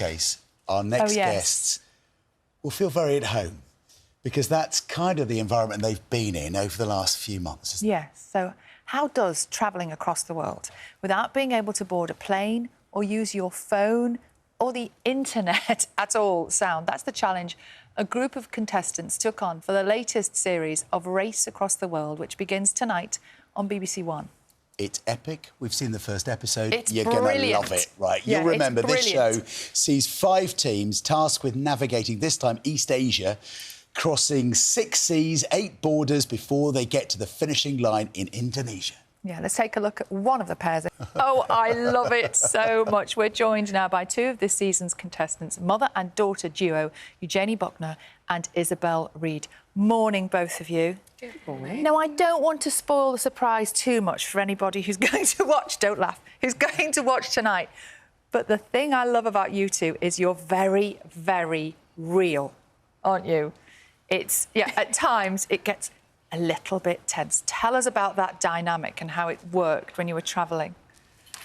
case, our next guests will feel very at home, because that's kind of the environment they've been in over the last few months, isn't it? Yes. So how does travelling across the world without being able to board a plane or use your phone or the internet at all sound? That's the challenge a group of contestants took on for the latest series of Race Across the World, which begins tonight on BBC One. It's epic. We've seen the first episode. You're going to love it, right? Yeah, You'll remember this show sees 5 teams tasked with navigating, this time, East Asia, crossing 6 seas, 8 borders before they get to the finishing line in Indonesia. Yeah, let's take a look at one of the pairs. Oh, I love it so much. We're joined now by 2 of this season's contestants, mother and daughter duo, Eugenie Bucknor and Isabel Reid. Morning, both of you. Good morning. Now, I don't want to spoil the surprise too much for anybody who's going to watch, don't laugh, who's going to watch tonight. But the thing I love about you two is you're very, very real, aren't you? It's, yeah, at times it gets a little bit tense. Tell us about that dynamic and how it worked when you were travelling.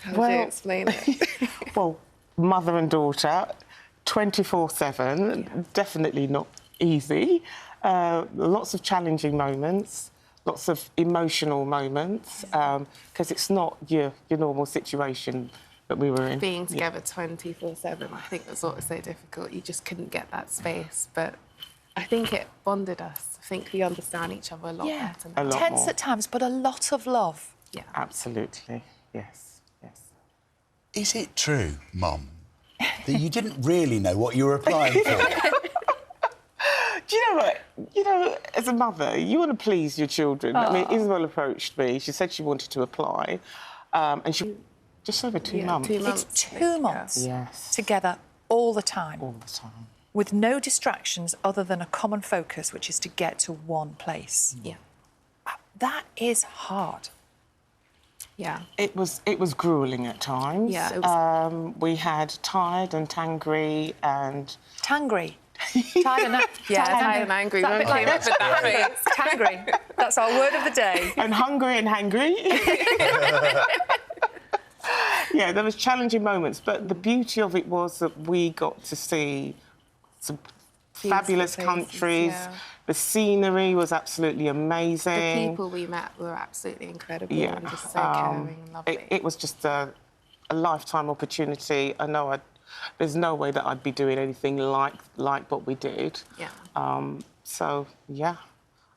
How would you explain it? Well, mother and daughter, 24/7, definitely not easy. Lots of challenging moments, lots of emotional moments, because it's not your normal situation that we were in. Being together 24/7, I think that's what was so difficult. You just couldn't get that space, but I think it bonded us. I think we understand each other a lot better now. A lot Tense more. at times, but a lot of love. Yeah. Absolutely, yes, yes. Is it true, Mum, that you didn't really know what you were applying for? Do you know what? You know, as a mother, you want to please your children. I mean, Isabel approached me. She said she wanted to apply, and she just over 2 months. 2 months. It's 2 months Yes. together all the time. All the time. With no distractions other than a common focus, which is to get to one place. Yeah. That is hard. Yeah. It was gruelling at times. Yeah, it was... we had Tired and Tangry and... Tangry. Tired and Tired and angry. That bit came up with that phrase. Tangry. That's our word of the day. And hungry and hangry. Yeah, there was challenging moments, but the beauty of it was that we got to see some fabulous countries. Yeah. The scenery was absolutely amazing. The people we met were absolutely incredible and just so caring and lovely. It was just a lifetime opportunity. I know there's no way that I'd be doing anything like what we did. Yeah. So, yeah.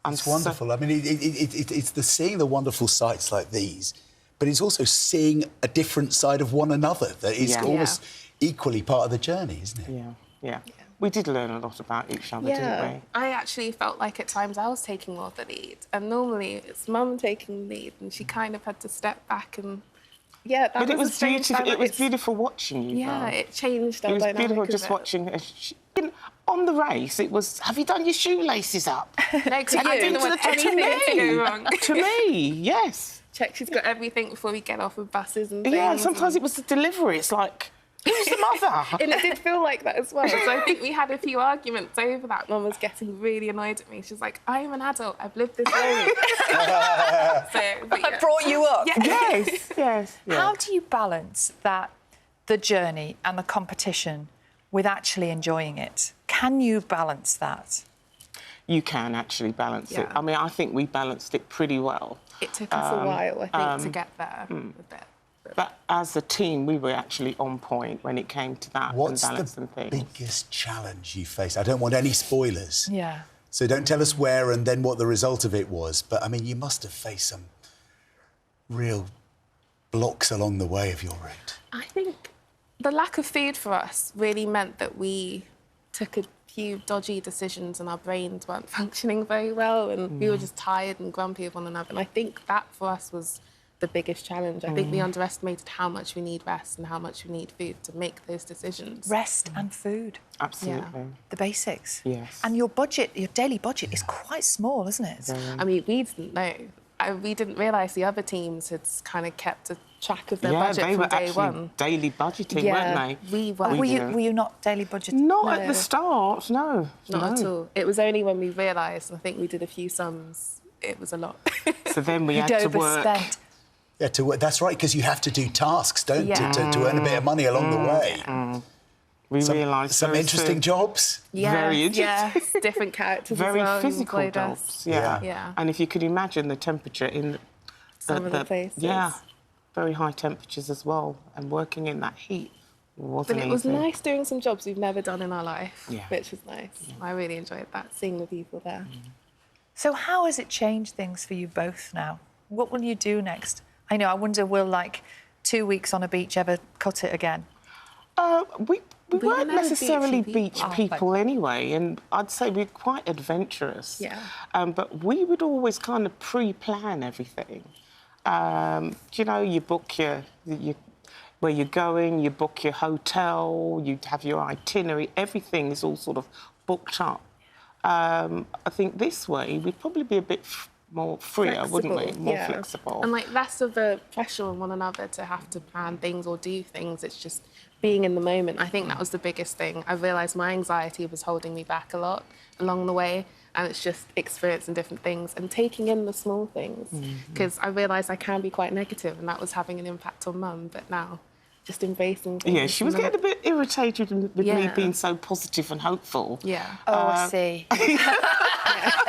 It's wonderful. I mean, it's seeing the wonderful sights like these, but it's also seeing a different side of one another that is almost equally part of the journey, isn't it? Yeah. We did learn a lot about each other, didn't we? I actually felt like at times I was taking more of the lead, and normally it's Mum taking the lead, and she kind of had to step back and... Yeah, that but it was beautiful. It was It's... beautiful watching you. Yeah, though. it changed our It was dynamic beautiful of just it. watching her. On the race, it was, have you done your shoelaces up? No, because I I didn't want anything to go wrong. To me, yes. Check she's got everything before we get off with buses and things. Yeah, sometimes it was the delivery. It's like, who's the mother? And it did feel like that as well. So I think we had a few arguments over that. Mum was getting really annoyed at me. She's like, I am an adult. I've lived this long. I brought you up. Yeah. Yes. How do you balance the journey and the competition with actually enjoying it? Can you balance that? You can actually balance it. I mean, I think we balanced it pretty well. It took us a while, I think, to get there with it. But as a team, we were actually on point when it came to that What's and balancing the things. biggest challenge you faced? I don't want any spoilers. Yeah. So don't tell us where and then what the result of it was. But, I mean, you must have faced some real blocks along the way of your route. I think the lack of food for us really meant that we took a few dodgy decisions and our brains weren't functioning very well and we were just tired and grumpy with one another. And I think that for us was the biggest challenge. I think we underestimated how much we need rest and how much we need food to make those decisions. Rest and food. Absolutely. The basics. Yes. And your budget, your daily budget is quite small, isn't it? I mean, we didn't know. We didn't realise the other teams had kind of kept a track of their budget they from were day actually one. daily budgeting, weren't they? We were. Were you not daily budgeting? Not at the start, no. Not at all. It was only when we realised, and I think we did a few sums, it was a lot. So then we had to work. Overspent. Yeah, that's right, because you have to do tasks, don't you, to earn a bit of money along the way. We realised some interesting jobs. Yes, very interesting. yes, different characters Very as well. physical played us. jobs, yeah. Yeah. And if you could imagine the temperature in Some of the places. Yeah, very high temperatures as well, and working in that heat wasn't But it was easy. nice doing some jobs we've never done in our life, Yeah. which was nice. Yeah. I really enjoyed that, seeing the people there. So how has it changed things for you both now? What will you do next? I know, I wonder, will, like, 2 weeks on a beach ever cut it again? We were weren't never necessarily beachy beach people. people anyway, and I'd say we're quite adventurous. Yeah. But we would always kind of pre-plan everything. You know, you book your where you're going, you book your hotel, you have your itinerary, everything is all sort of booked up. I think this way we'd probably be a bit more freer, wouldn't we? More flexible. And, like, less of a pressure on one another to have to plan things or do things. It's just being in the moment. I think that was the biggest thing. I realised my anxiety was holding me back a lot along the way, and it's just experiencing different things and taking in the small things. Because I realised I can be quite negative, and that was having an impact on Mum. But now, just embracing things. Yeah, she was getting a bit irritated with me being so positive and hopeful. Yeah. Oh, I see.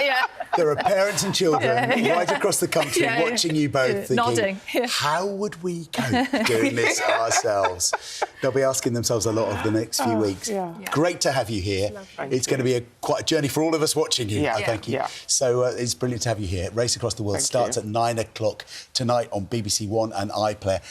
Yeah. There are parents and children right across the country watching you both thinking, nodding. how would we cope doing this ourselves? They'll be asking themselves a lot over the next few weeks. Yeah. Great to have you here. It's going to be quite a journey for all of us watching you, I thank you. Yeah. So it's brilliant to have you here. Race Across the World starts at 9 o'clock tonight on BBC One and iPlayer.